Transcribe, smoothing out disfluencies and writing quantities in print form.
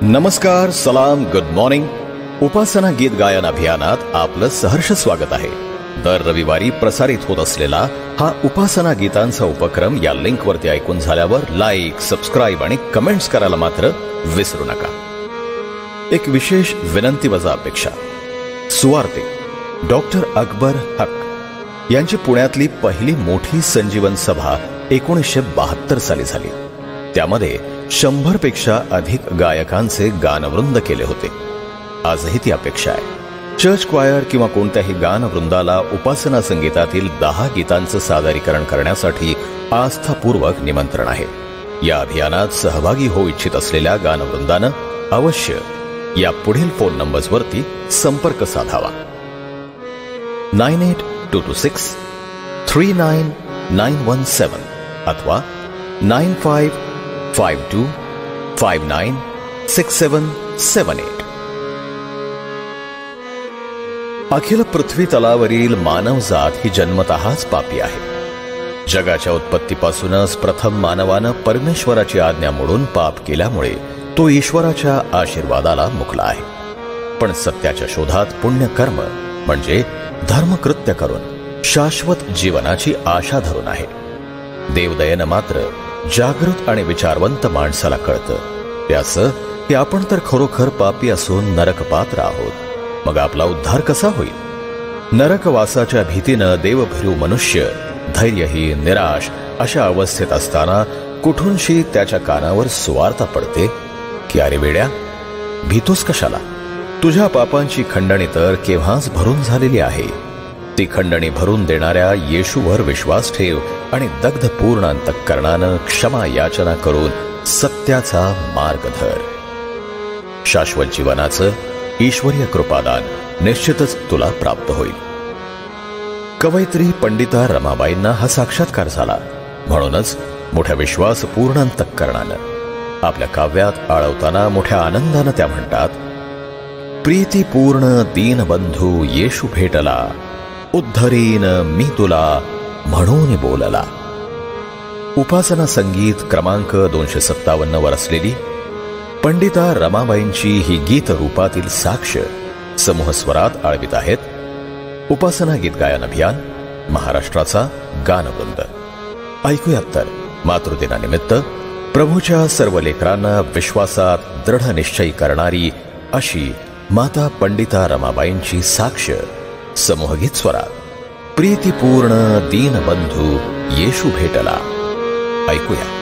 नमस्कार, सलाम, good morning. उपासना गीत गायन अभियानात आपलं सहर्ष स्वागत आहे. दर रविवारी प्रसारित होत असलेला हा उपासना गीतांचा उपक्रम या लिंकवरती ऐकून झाल्यावर लाईक, सबस्क्राईब आणि कमेंट्स करायला मात्र विसरू नका. एक विशेष विनंती वजा अपेक्षा. सुवार्ते डॉक्टर अकबर हक यांची पुण्यातली पहिली मोठी संजीवन सभा 1972 साली झाली. त्यामध्ये 100 पेक्षा अधिक गायकांचे गानवृंद केले होते. आजही ती अपेक्षा आहे. चर्च क्वायर किंवा कोणत्याही गानवृंदाला उपासना संगीतातील 10 गीतांचं सादरीकरण करण्यासाठी आस्थापूर्वक निमंत्रण आहे. या अभियानात सहभागी होऊ इच्छित असलेल्या गानवृंदानं अवश्य या पुढील फोन नंबर्सवरती संपर्क साधावा. 9822639917 अथवा 9552596778. अखिल पृथ्वी तलावरील मानवजात ही जन्मतःच पापी आहे. जगाच्या उत्पत्तीपासूनच प्रथम मानवानं परमेश्वराची आज्ञा मोडून पाप केल्यामुळे तो ईश्वराच्या आशीर्वादाला मुकला आहे. पण सत्याच्या शोधात पुण्यकर्म म्हणजे धर्मकृत्य करून शाश्वत जीवनाची आशा धरून आहे. देवदयेनं मात्र जागृत आणि विचारवंत माणसाला कळतं ते असं की आपण तर खरोखर पापी असून नरकपात्र आहोत. मग आपला उद्धार कसा होईल? नरकवासाच्या भीतीनं देवभीरू मनुष्य धैर्यहीन, निराश अशा अवस्थेत असताना कुठूनशी त्याच्या कानावर सुवार्ता पडते की अरे वेड्या, भीतोस कशाला? तुझ्या पापांची खंडणी तर केव्हाच भरून झालेली आहे. ती खंडणी भरून देणाऱ्या येशूवर विश्वास ठेव आणि दग्ध पूर्ण अंतःकरणानं क्षमा याचना करून सत्याचा मार्ग धर. शाश्वत जीवनाचं ईश्वरीय कृपादान निश्चितच तुला प्राप्त होईल. कवयित्री पंडिता रमाबाईंना हा साक्षात्कार झाला. म्हणूनच मोठ्या विश्वासपूर्ण अंतःकरणानं आपल्या काव्यात आळवताना मोठ्या आनंदानं त्या म्हणतात, प्रीतीपूर्ण दीनबंधू येशू भेटला, उद्धरीन मी तुला म्हणून बोलला. उपासना संगीत क्रमांक 257 वर असलेली पंडिता रमाबाईंची ही गीत रूपातील साक्ष समूह स्वरात आळवीत आहेत उपासना गीत गायन अभियान, महाराष्ट्राचा गानवृंद. ऐकूयात तर मातृदिनानिमित्त प्रभूच्या सर्व लेकरांना विश्वासात दृढ निश्चय करणारी अशी माता पंडिता रमाबाईंची साक्ष समूहगीत स्वरात. प्रीतीपूर्ण दीनबंधू येशू भेटला. ऐकूया.